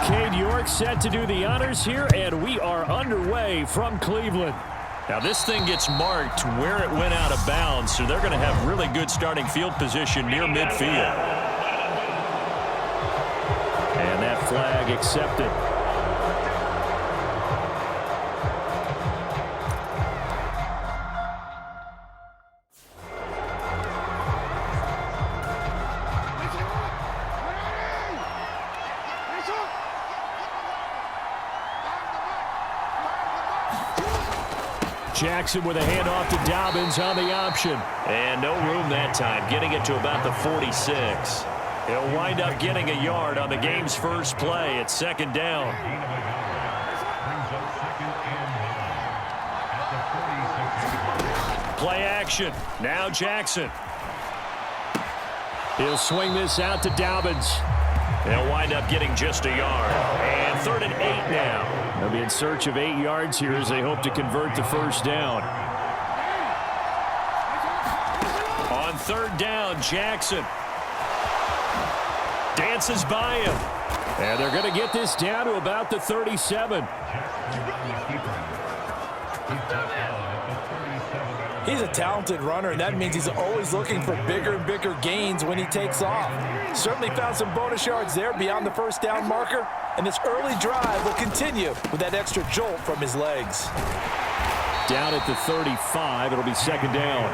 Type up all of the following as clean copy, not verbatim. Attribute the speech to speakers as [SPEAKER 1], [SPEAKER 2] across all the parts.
[SPEAKER 1] Cade York set to do the honors here, and we are underway from Cleveland.
[SPEAKER 2] Now this thing gets marked where it went out of bounds, so they're going to have really good starting field position near midfield.
[SPEAKER 1] And that flag accepted. Jackson with a handoff to Dobbins on the option.
[SPEAKER 2] And no room that time, getting it to about the 46. He'll wind up getting a yard on the game's first play. It's second down. Play action. Now Jackson.
[SPEAKER 1] He'll swing this out to Dobbins.
[SPEAKER 2] They'll wind up getting just a yard. And 3rd and 8 now.
[SPEAKER 1] They'll be in search of 8 yards here as they hope to convert the first down.
[SPEAKER 2] On 3rd down, Jackson dances by him.
[SPEAKER 1] And they're going to get this down to about the 37.
[SPEAKER 3] He's a talented runner, and that means he's always looking for bigger and bigger gains when he takes off. Certainly found some bonus yards there beyond the first down marker, and this early drive will continue with that extra jolt from his legs.
[SPEAKER 1] Down at the 35, it'll be second down.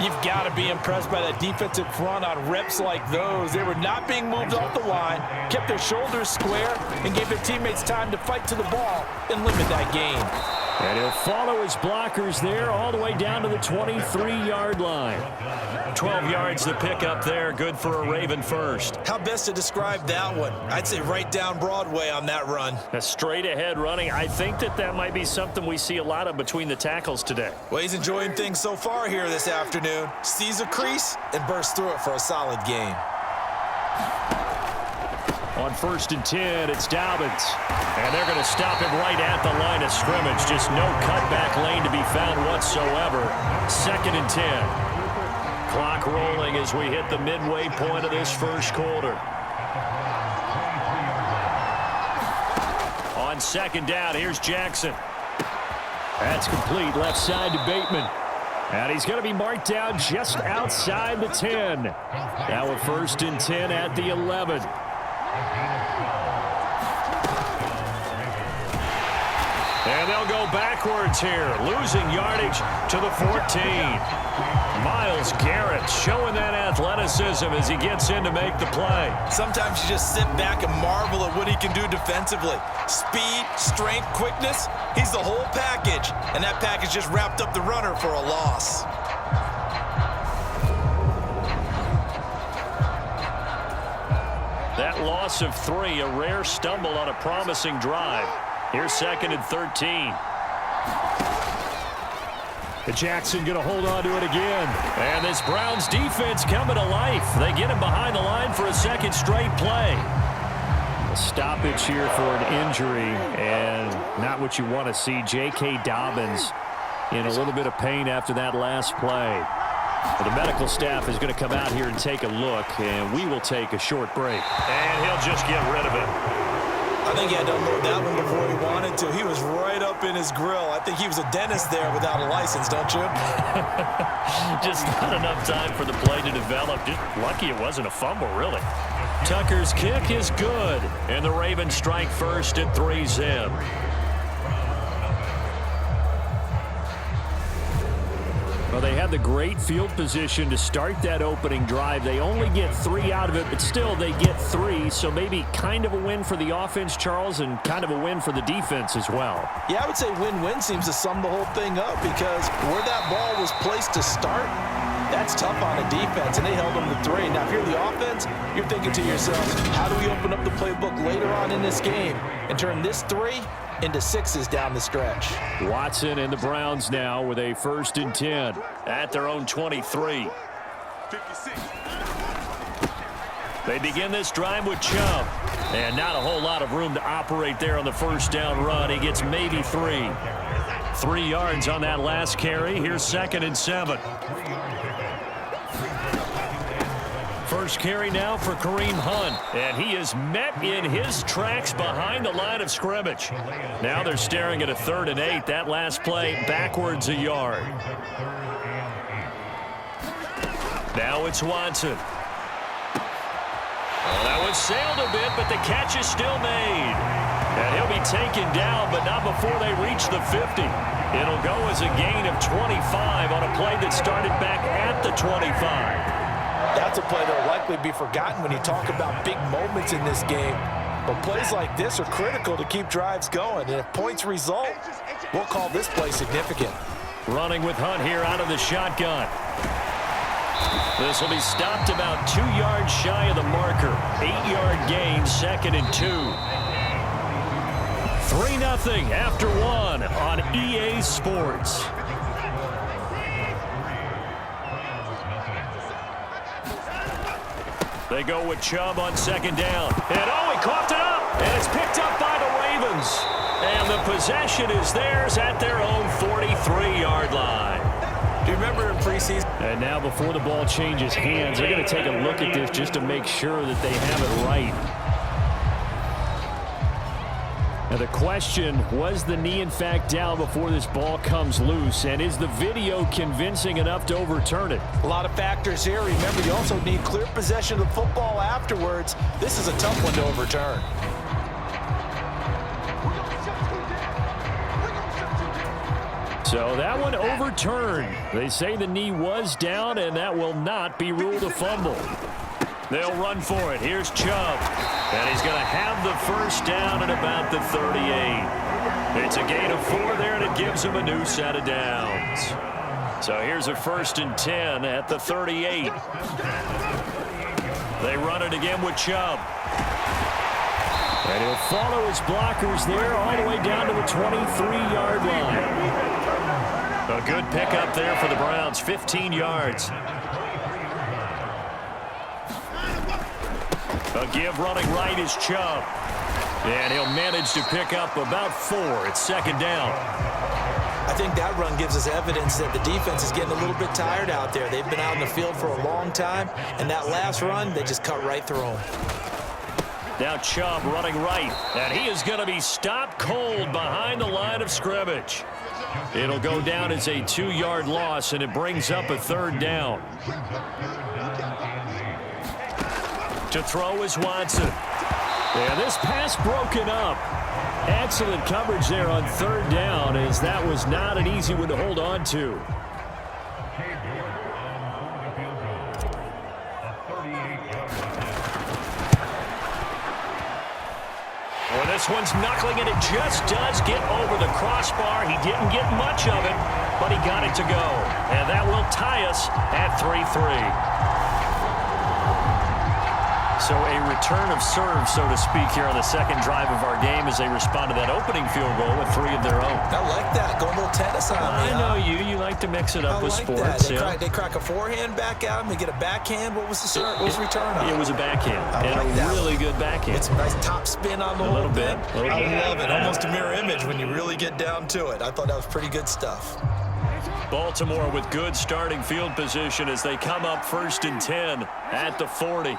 [SPEAKER 3] You've got to be impressed by that defensive front on reps like those. They were not being moved off the line, kept their shoulders square, and gave their teammates time to fight to the ball and limit that gain.
[SPEAKER 1] And he'll follow his blockers there all the way down to the 23-yard line.
[SPEAKER 2] 12 yards to pick up there. Good for a Raven first.
[SPEAKER 3] How best to describe that one? I'd say right down Broadway on that run.
[SPEAKER 2] A straight-ahead running. I think that might be something we see a lot of between the tackles today.
[SPEAKER 3] Well, he's enjoying things so far here this afternoon. Sees a crease and bursts through it for a solid gain.
[SPEAKER 1] On 1st and 10, it's Dobbins.
[SPEAKER 2] And they're going to stop him right at the line of scrimmage. Just no cutback lane to be found whatsoever. 2nd and 10. Clock rolling as we hit the midway point of this first quarter. On 2nd down, here's Jackson.
[SPEAKER 1] That's complete left side to Bateman. And he's going to be marked down just outside the 10. Now with 1st and 10 at the 11.
[SPEAKER 2] And they'll go backwards here, losing yardage to the 14. Myles Garrett showing that athleticism as he gets in to make the play.
[SPEAKER 3] Sometimes you just sit back and marvel at what he can do defensively. Speed, strength, quickness, he's the whole package. And that package just wrapped up the runner for a loss.
[SPEAKER 2] That loss of 3, a rare stumble on a promising drive. Here's 2nd and 13.
[SPEAKER 1] Jackson going to hold on to it again.
[SPEAKER 2] And this Browns defense coming to life. They get him behind the line for a second straight play.
[SPEAKER 1] A stoppage here for an injury, and not what you want to see. J.K. Dobbins in a little bit of pain after that last play. But the medical staff is going to come out here and take a look, and we will take a short break.
[SPEAKER 2] And he'll just get rid of it.
[SPEAKER 3] I think he had to unload that one before he wanted to. He was right up in his grill. I think he was a dentist there without a license, don't you?
[SPEAKER 2] Just not enough time for the play to develop. Just lucky it wasn't a fumble, really. Tucker's kick is good, and the Ravens strike first at 3-zip.
[SPEAKER 1] Well, they had the great field position to start that opening drive. They only get 3 out of it, but still they get 3. So maybe kind of a win for the offense, Charles, and kind of a win for the defense as well.
[SPEAKER 3] Yeah, I would say win-win seems to sum the whole thing up because where that ball was placed to start, that's tough on the defense, and they held them to 3. Now, if you're the offense, you're thinking to yourself, how do we open up the playbook later on in this game and turn this 3 into 6s down the stretch?
[SPEAKER 1] Watson and the Browns now with a 1st and 10
[SPEAKER 2] at their own 23. They begin this drive with Chubb, and not a whole lot of room to operate there on the first down run. He gets maybe 3. 3 yards on that last carry. Here's 2nd and 7. first carry now for Kareem Hunt. And he is met in his tracks behind the line of scrimmage. Now they're staring at a 3rd and 8. That last play backwards a yard. Now it's Watson. Well, that one sailed a bit, but the catch is still made. And he'll be taken down, but not before they reach the 50. It'll go as a gain of 25 on a play that started back at the 25.
[SPEAKER 3] That's a play that will likely be forgotten when you talk about big moments in this game. But plays like this are critical to keep drives going. And if points result, we'll call this play significant.
[SPEAKER 2] Running with Hunt here out of the shotgun. This will be stopped about 2 yards shy of the marker. 8-yard gain, 2nd and 2. 3-0 after 1 on EA Sports. They go with Chubb on 2nd down. And he coughed it up. And it's picked up by the Ravens. And the possession is theirs at their own 43-yard line.
[SPEAKER 3] Do you remember in preseason?
[SPEAKER 1] And now before the ball changes hands, they're going to take a look at this just to make sure that they have it right. Now the question, was the knee in fact down before this ball comes loose? And is the video convincing enough to overturn it?
[SPEAKER 3] A lot of factors here. Remember, you also need clear possession of the football afterwards. This is a tough one to overturn.
[SPEAKER 1] So that one overturned. They say the knee was down, and that will not be ruled a fumble.
[SPEAKER 2] They'll run for it. Here's Chubb. And he's going to have the first down at about the 38. It's a gain of 4 there, and it gives him a new set of downs. So here's a 1st and 10 at the 38. They run it again with Chubb.
[SPEAKER 1] And he'll follow his blockers there all the way down to the 23-yard line.
[SPEAKER 2] A good pickup there for the Browns, 15 yards. A give running right is Chubb. And he'll manage to pick up about 4. It's 2nd down.
[SPEAKER 3] I think that run gives us evidence that the defense is getting a little bit tired out there. They've been out in the field for a long time, and that last run, they just cut right through them.
[SPEAKER 2] Now Chubb running right, and he is going to be stopped cold behind the line of scrimmage. It'll go down as a 2-yard loss, and it brings up a 3rd down. To throw is Watson.
[SPEAKER 1] Yeah, this pass broken up. Excellent coverage there on 3rd down, as that was not an easy one to hold on to.
[SPEAKER 2] Well, this one's knuckling, and it just does get over the crossbar. He didn't get much of it, but he got it to go. And that will tie us at 3-3. So a return of serve, so to speak, here on the 2nd drive of our game as they respond to that opening field goal with 3 of their own.
[SPEAKER 3] I like that. Going a little tennis on me.
[SPEAKER 2] I know you. You like to mix it up with sports.
[SPEAKER 3] That. They crack a forehand back at him. They get a backhand. What was the serve? What was the return on?
[SPEAKER 2] It was a backhand. And
[SPEAKER 3] like
[SPEAKER 2] a really good backhand.
[SPEAKER 3] It's a nice top spin on the whole thing. I love it. Almost a mirror image when you really get down to it. I thought that was pretty good stuff.
[SPEAKER 2] Baltimore with good starting field position as they come up 1st and 10 at the 40.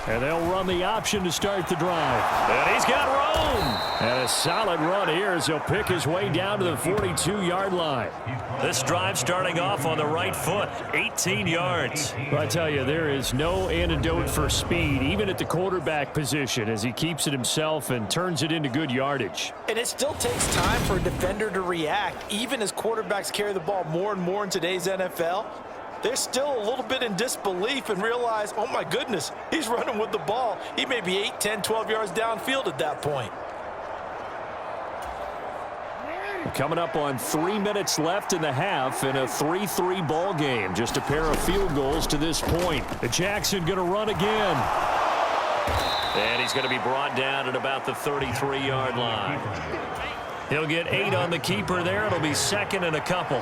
[SPEAKER 1] And they'll run the option to start the drive.
[SPEAKER 2] And he's got room.
[SPEAKER 1] And a solid run here as he'll pick his way down to the 42-yard line.
[SPEAKER 2] This drive starting off on the right foot, 18 yards.
[SPEAKER 1] But I tell you, there is no antidote for speed, even at the quarterback position, as he keeps it himself and turns it into good yardage.
[SPEAKER 3] And it still takes time for a defender to react, even as quarterbacks carry the ball more and more in today's NFL. They're still a little bit in disbelief and realize, oh my goodness, he's running with the ball. He may be 8, 10, 12 yards downfield at that point.
[SPEAKER 1] Coming up on 3 minutes left in the half in a 3-3 ball game. Just a pair of field goals to this point. Jackson going to run again.
[SPEAKER 2] And he's going to be brought down at about the 33-yard line. He'll get 8 on the keeper there. It'll be 2nd and a couple.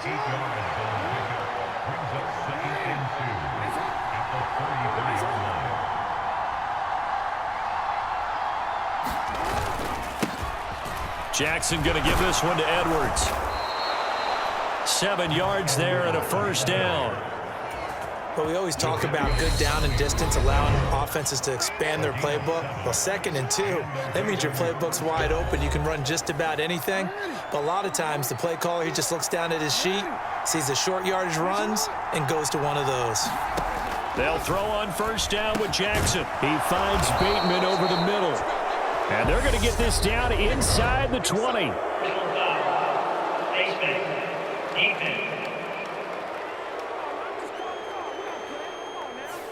[SPEAKER 2] Jackson going to give this one to Edwards. 7 yards there and a 1st down.
[SPEAKER 3] But we always talk about good down and distance, allowing offenses to expand their playbook. Well, 2nd and 2, that means your playbook's wide open. You can run just about anything. But a lot of times, the play caller, he just looks down at his sheet, sees the short yardage runs, and goes to one of those.
[SPEAKER 2] They'll throw on 1st down with Jackson. He finds Bateman over the middle. And they're going to get this down inside the 20.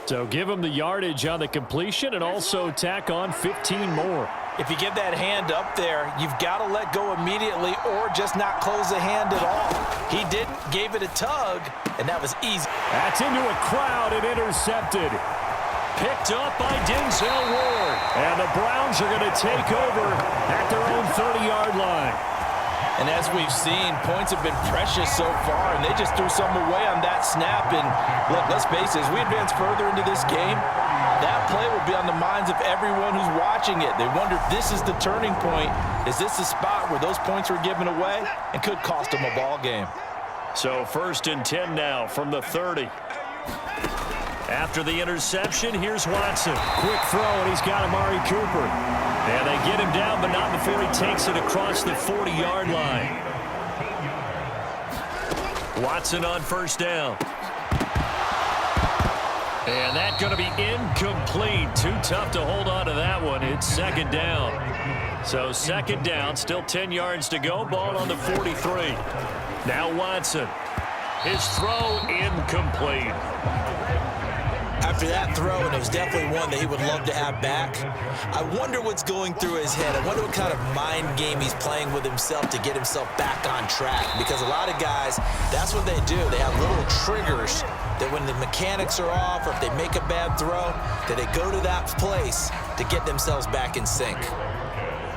[SPEAKER 2] So give him the yardage on the completion and also tack on 15 more.
[SPEAKER 3] If you give that hand up there, you've got to let go immediately or just not close the hand at all. He didn't, gave it a tug, and that was easy.
[SPEAKER 2] That's into a crowd and intercepted. Picked up by Denzel Ward. And the Browns are going to take over at their own 30-yard line.
[SPEAKER 3] And as we've seen, points have been precious so far, and they just threw some away on that snap. And look, let's face it, as we advance further into this game, that play will be on the minds of everyone who's watching it. They wonder if this is the turning point. Is this the spot where those points were given away and could cost them a ball game?
[SPEAKER 2] So 1st and 10 now from the 30. After the interception, here's Watson. Quick throw, and he's got Amari Cooper. And they get him down, but not before he takes it across the 40-yard line. Watson on 1st down. And that's going to be incomplete. Too tough to hold on to that one. It's 2nd down. So 2nd down, still 10 yards to go. Ball on the 43. Now Watson. His throw incomplete.
[SPEAKER 3] After that throw, and it was definitely one that he would love to have back, I wonder what's going through his head. I wonder what kind of mind game he's playing with himself to get himself back on track. Because a lot of guys, that's what they do. They have little triggers that when the mechanics are off or if they make a bad throw, that they go to that place to get themselves back in sync.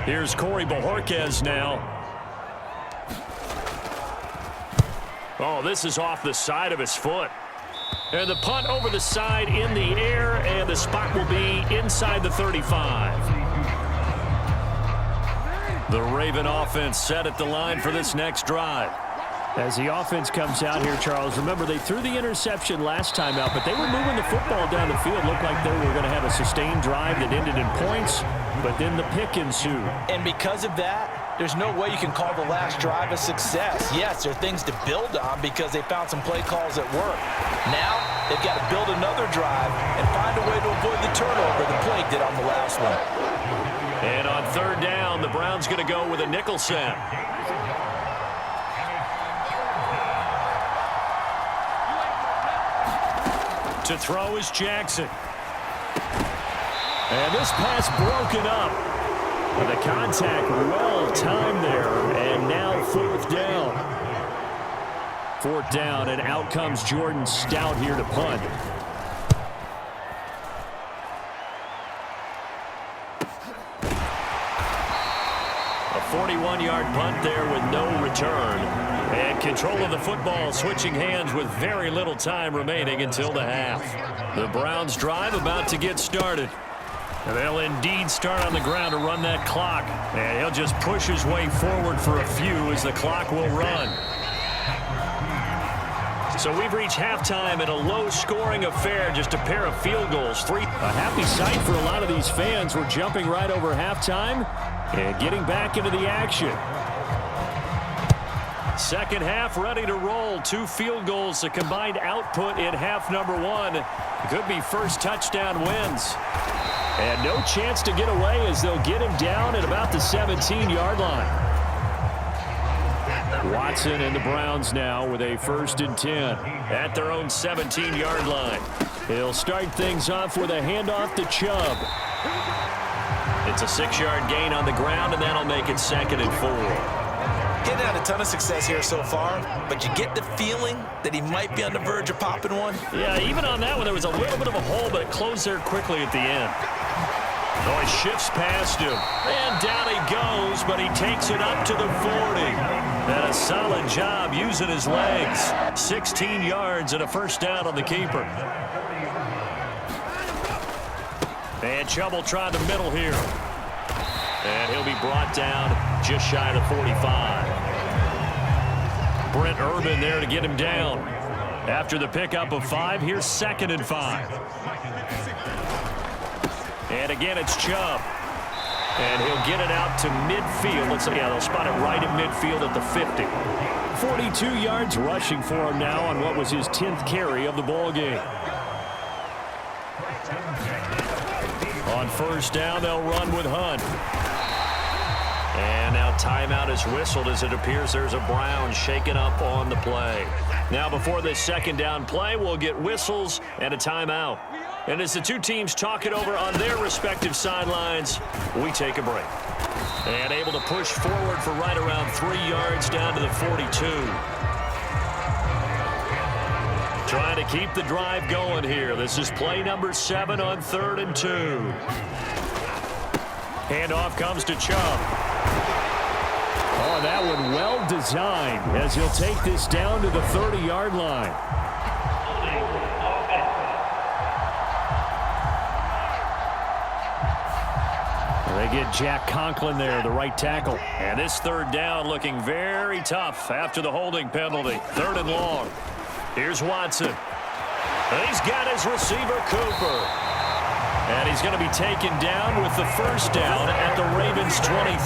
[SPEAKER 2] Here's Corey Bojorquez now. Oh, this is off the side of his foot. And the punt over the side in the air, and the spot will be inside the 35. The Raven offense set at the line for this next drive.
[SPEAKER 1] As the offense comes out here, Charles, remember they threw the interception last time out, but they were moving the football down the field. Looked like they were going to have a sustained drive that ended in points, but then the pick ensued.
[SPEAKER 3] And because of that, there's no way you can call the last drive a success. Yes, there are things to build on because they found some play calls that work. Now, they've got to build another drive and find a way to avoid the turnover the play did on the last one.
[SPEAKER 2] And on 3rd down, the Browns going to go with a nickel set. To throw is Jackson. And this pass broken up. And the contact well timed there. And now 4th down. 4th down, and out comes Jordan Stout here to punt. A 41-yard punt there with no return. And control of the football switching hands with very little time remaining until the half. The Browns drive about to get started. And they'll indeed start on the ground to run that clock. And he'll just push his way forward for a few as the clock will run. So we've reached halftime in a low-scoring affair, just a pair of field goals. A happy sight for a lot of these fans. We're jumping right over halftime and getting back into the action. 2nd half ready to roll. 2 field goals, the combined output in half number 1. Could be first touchdown wins. And no chance to get away as they'll get him down at about the 17-yard line. Watson and the Browns now with a 1st and 10 at their own 17-yard line. He'll start things off with a handoff to Chubb. It's a 6-yard gain on the ground, and that'll make it 2nd and 4.
[SPEAKER 3] Getting out a ton of success here so far, but you get the feeling that he might be on the verge of popping one.
[SPEAKER 2] Yeah, even on that one, there was a little bit of a hole, but it closed there quickly at the end. Oh, he shifts past him, and down he goes, but he takes it up to the 40. And a solid job using his legs. 16 yards and a 1st down on the keeper. And Chubb will try the middle here. And he'll be brought down just shy of the 45. Brent Urban there to get him down. After the pickup of 5, here's 2nd and 5. And again, it's Chubb. And he'll get it out to midfield. They'll spot it right in midfield at the 50.
[SPEAKER 1] 42 yards rushing for him now on what was his 10th carry of the ball game.
[SPEAKER 2] On 1st down, they'll run with Hunt. And now timeout is whistled as it appears there's a Brown shaken up on the play. Now before this 2nd down play, we'll get whistles and a timeout. And as the two teams talk it over on their respective sidelines, we take a break. And able to push forward for right around 3 yards down to the 42. Trying to keep the drive going here. This is play number 7 on 3rd and 2. Handoff comes to Chubb.
[SPEAKER 1] Oh, that one well designed as he'll take this down to the 30-yard line. They get Jack Conklin there, the right tackle.
[SPEAKER 2] And this 3rd down looking very tough after the holding penalty. 3rd and long. Here's Watson. And he's got his receiver, Cooper. And he's going to be taken down with the 1st down at the Ravens' 23.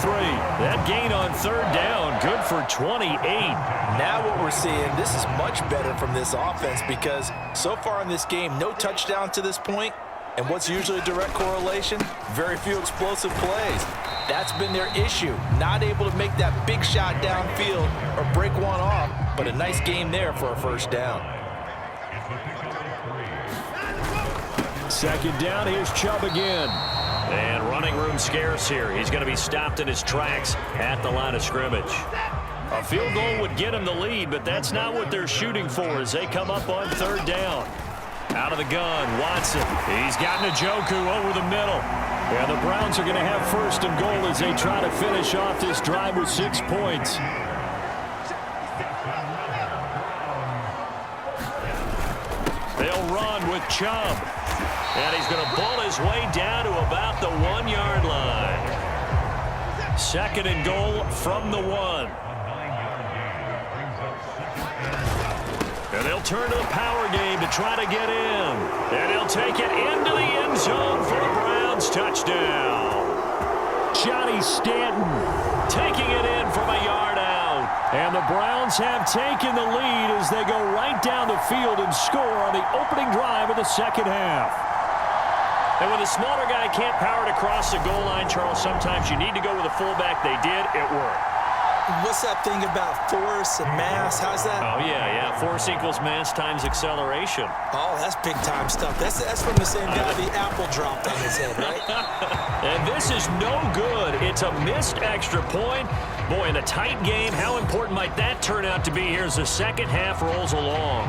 [SPEAKER 2] That gain on 3rd down, good for 28.
[SPEAKER 3] Now what we're seeing, this is much better from this offense because so far in this game, no touchdowns to this point. And what's usually a direct correlation? Very few explosive plays. That's been their issue. Not able to make that big shot downfield or break one off, but a nice game there for a 1st down.
[SPEAKER 1] 2nd down, here's Chubb again.
[SPEAKER 2] And running room scarce here. He's going to be stopped in his tracks at the line of scrimmage. A field goal would get him the lead, but that's not what they're shooting for as they come up on 3rd down. Out of the gun, Watson. He's got Njoku over the middle.
[SPEAKER 1] Yeah, the Browns are going to have 1st and goal as they try to finish off this drive with 6 points.
[SPEAKER 2] They'll run with Chubb. And he's going to bull his way down to about the 1-yard line. 2nd and goal from the 1. And they'll turn to the power game to try to get in. And he'll take it into the end zone for the Browns touchdown.
[SPEAKER 1] Johnny Stanton
[SPEAKER 2] taking it in from a yard out.
[SPEAKER 1] And the Browns have taken the lead as they go right down the field and score on the opening drive of the 2nd half.
[SPEAKER 2] And when the smaller guy can't power it across the goal line, Charles, sometimes you need to go with a fullback. They did. It worked.
[SPEAKER 3] What's that thing about force and mass? How's that?
[SPEAKER 2] Oh, yeah. Force equals mass times acceleration.
[SPEAKER 3] Oh, that's big-time stuff. That's from the same guy the apple dropped on his head, right?
[SPEAKER 2] And this is no good. It's a missed extra point. Boy, in a tight game, how important might that turn out to be here as the 2nd half rolls along?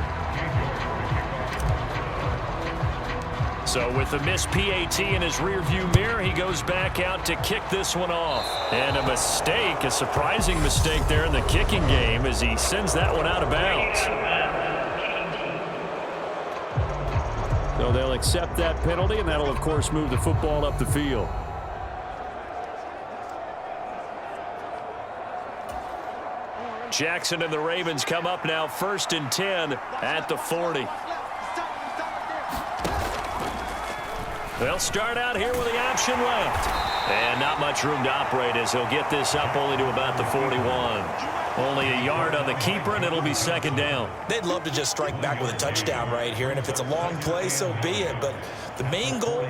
[SPEAKER 2] So with the missed PAT in his rearview mirror, he goes back out to kick this one off. And a mistake, a surprising mistake there in the kicking game as he sends that one out of bounds.
[SPEAKER 1] So they'll accept that penalty, and that'll, of course, move the football up the field.
[SPEAKER 2] Jackson and the Ravens come up now 1st and 10 at the 40. They'll start out here with the option left. And not much room to operate as he'll get this up only to about the 41. Only a yard on the keeper, and it'll be 2nd down.
[SPEAKER 3] They'd love to just strike back with a touchdown right here, and if it's a long play, so be it. But the main goal,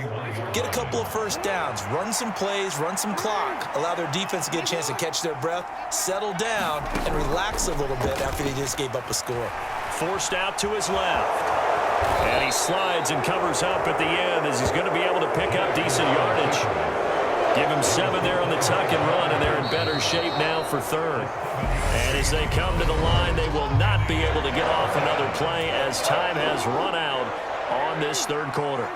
[SPEAKER 3] get a couple of 1st downs, run some plays, run some clock, allow their defense to get a chance to catch their breath, settle down, and relax a little bit after they just gave up a score.
[SPEAKER 2] Forced out to his left. And he slides and covers up at the end as he's going to be able to pick up decent yardage. Give him 7 there on the tuck and run, and they're in better shape now for 3rd. And as they come to the line, they will not be able to get off another play as time has run out on this 3rd quarter.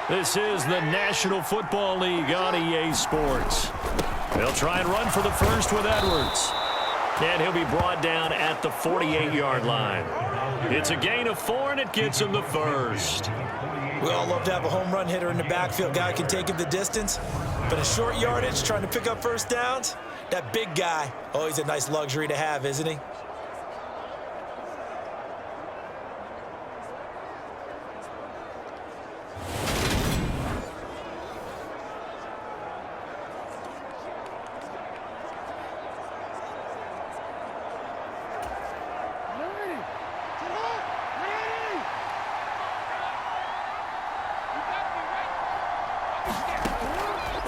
[SPEAKER 2] This is the National Football League on EA Sports. They'll try and run for the 1st with Edwards. And he'll be brought down at the 48-yard line. It's a gain of 4, and it gets him the 1st.
[SPEAKER 3] We all love to have a home run hitter in the backfield. Guy can take it the distance. But a short yardage, trying to pick up 1st downs, that big guy, oh, he's a nice luxury to have, isn't he?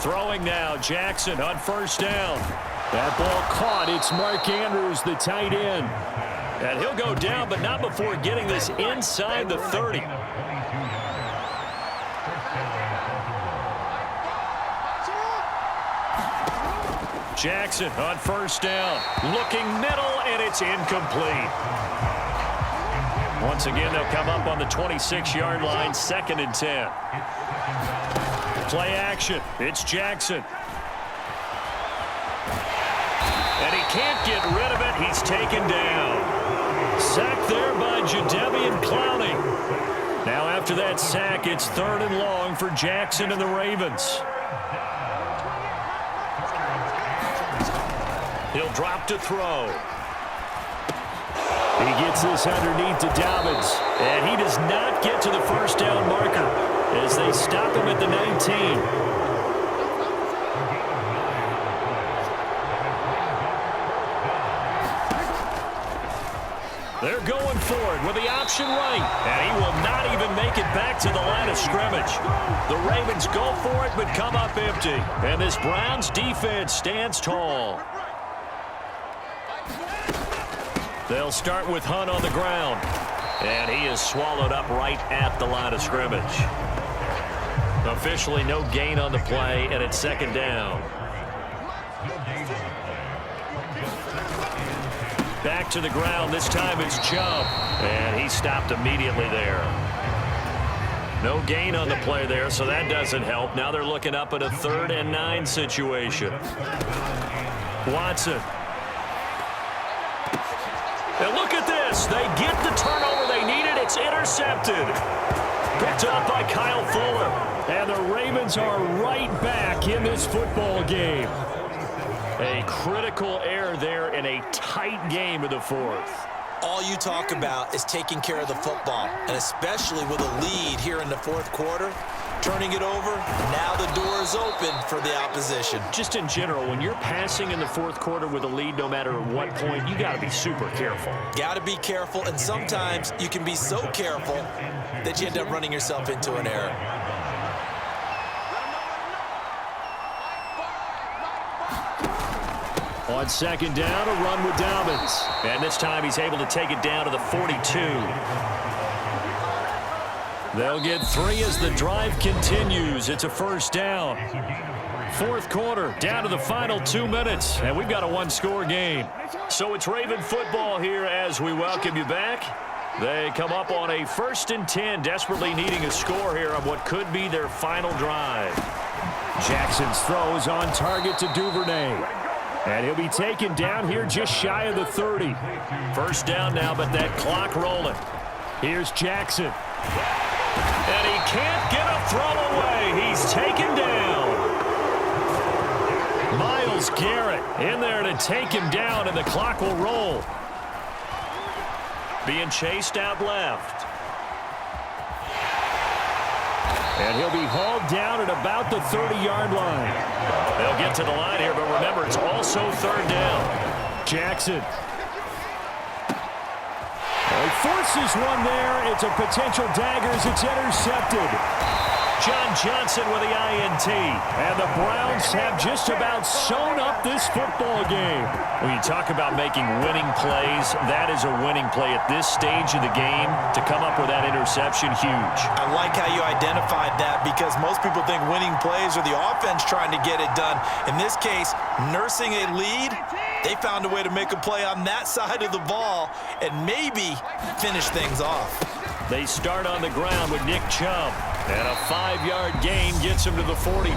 [SPEAKER 2] Throwing now, Jackson on first down.
[SPEAKER 1] That ball caught. It's Mark Andrews, the tight end.
[SPEAKER 2] And he'll go down, but not before getting this inside the 30. Jackson on first down. Looking middle, and it's incomplete. Once again, they'll come up on the 26-yard line, 2nd and 10. Play action. It's Jackson. And he can't get rid of it. He's taken down. Sacked there by Jadeveon Clowney. Now after that sack, it's 3rd and long for Jackson and the Ravens. He'll drop to throw.
[SPEAKER 1] He gets this underneath to Dobbins.
[SPEAKER 2] And he does not get to the first down marker as they stop him at the 19. They're going for it with the option right. And he will not even make it back to the line of scrimmage. The Ravens go for it but come up empty. And this Browns defense stands tall. They'll start with Hunt on the ground. And he is swallowed up right at the line of scrimmage. Officially no gain on the play, and it's 2nd down. Back to the ground. This time it's Chubb. And he stopped immediately there. No gain on the play there, so that doesn't help. Now they're looking up at a 3rd and 9 situation. Watson. And look at this. They get the turnover they needed. It's intercepted. Picked up by Kyle Fuller.
[SPEAKER 1] And the Ravens are right back in this football game.
[SPEAKER 2] A critical error there in a tight game in the 4th.
[SPEAKER 3] All you talk about is taking care of the football, and especially with a lead here in the 4th quarter. Turning it over, now the door is open for the opposition.
[SPEAKER 2] Just in general, when you're passing in the 4th quarter with a lead, no matter at what point, you got to be super careful.
[SPEAKER 3] Got to be careful, and sometimes you can be so careful that you end up running yourself into an error.
[SPEAKER 1] On 2nd down, a run with Dobbins.
[SPEAKER 2] And this time he's able to take it down to the 42. They'll get 3 as the drive continues. It's a 1st down. 4th quarter, down to the final 2 minutes, and we've got a 1-score game. So it's Raven football here as we welcome you back. They come up on a 1st and 10, desperately needing a score here on what could be their final drive.
[SPEAKER 1] Jackson's throw is on target to Duvernay. And he'll be taken down here just shy of the 30.
[SPEAKER 2] 1st down now, but that clock rolling.
[SPEAKER 1] Here's Jackson.
[SPEAKER 2] And he can't get a throw away. He's taken down. Myles Garrett in there to take him down, and the clock will roll. Being chased out left.
[SPEAKER 1] And he'll be hauled down at about the 30-yard line.
[SPEAKER 2] They'll get to the line here, but remember, it's also 3rd down.
[SPEAKER 1] Jackson. He forces one there. It's a potential dagger as it's intercepted.
[SPEAKER 2] John Johnson with the INT.
[SPEAKER 1] And the Browns have just about sewn up this football game.
[SPEAKER 2] When you talk about making winning plays, that is a winning play at this stage of the game. To come up with that interception, huge.
[SPEAKER 3] I like how you identified that, because most people think winning plays are the offense trying to get it done. In this case, nursing a lead, they found a way to make a play on that side of the ball and maybe finish things off.
[SPEAKER 2] They start on the ground with Nick Chubb. And a 5-yard gain gets him to the 42.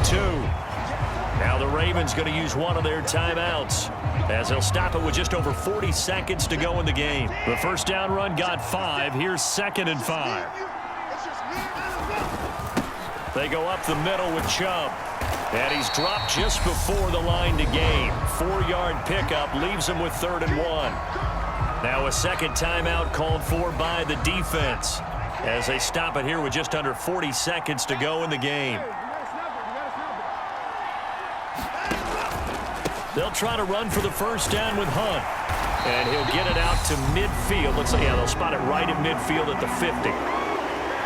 [SPEAKER 2] Now the Ravens going to use one of their timeouts as they'll stop it with just over 40 seconds to go in the game. The 1st down run got 5. Here's 2nd and 5. They go up the middle with Chubb. And he's dropped just before the line to gain. 4-yard pickup leaves him with 3rd and 1. Now a 2nd timeout called for by the defense as they stop it here with just under 40 seconds to go in the game. They'll try to run for the 1st down with Hunt. And he'll get it out to midfield. Looks like, yeah, they'll spot it right at midfield at the 50.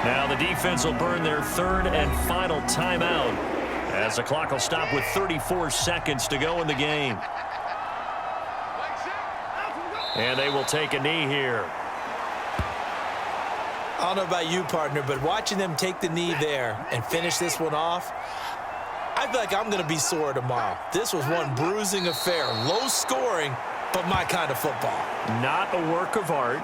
[SPEAKER 2] Now the defense will burn their 3rd and final timeout as the clock will stop with 34 seconds to go in the game. And they will take a knee here.
[SPEAKER 3] I don't know about you, partner, but watching them take the knee there and finish this one off, I feel like I'm going to be sore tomorrow. This was one bruising affair. Low scoring, but my kind of football.
[SPEAKER 2] Not a work of art,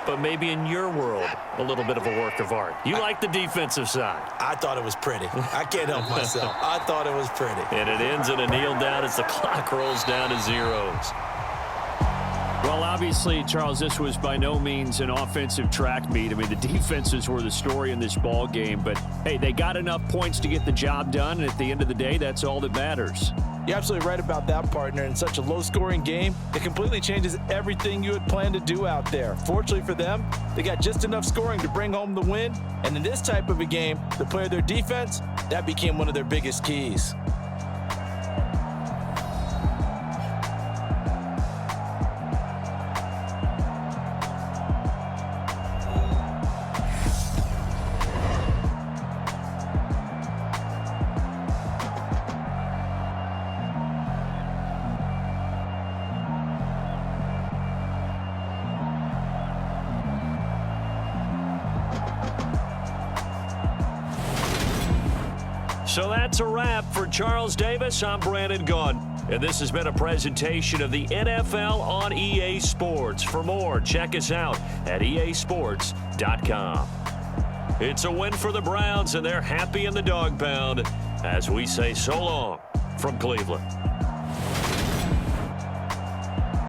[SPEAKER 2] but maybe in your world, a little bit of a work of art. You like the defensive side.
[SPEAKER 3] I thought it was pretty. I can't help myself. I thought it was pretty.
[SPEAKER 2] And it ends in a kneel down as the clock rolls down to zeros.
[SPEAKER 1] Well, obviously, Charles, this was by no means an offensive track meet. I mean, the defenses were the story in this ball game. But, hey, they got enough points to get the job done. And at the end of the day, that's all that matters.
[SPEAKER 3] You're absolutely right about that, partner. In such a low-scoring game, it completely changes everything you had planned to do out there. Fortunately for them, they got just enough scoring to bring home the win. And in this type of a game, to play their defense, that became one of their biggest keys.
[SPEAKER 2] So that's a wrap for Charles Davis. I'm Brandon Gunn, and this has been a presentation of the NFL on EA Sports. For more, check us out at easports.com. It's a win for the Browns, and they're happy in the dog pound as we say so long from Cleveland.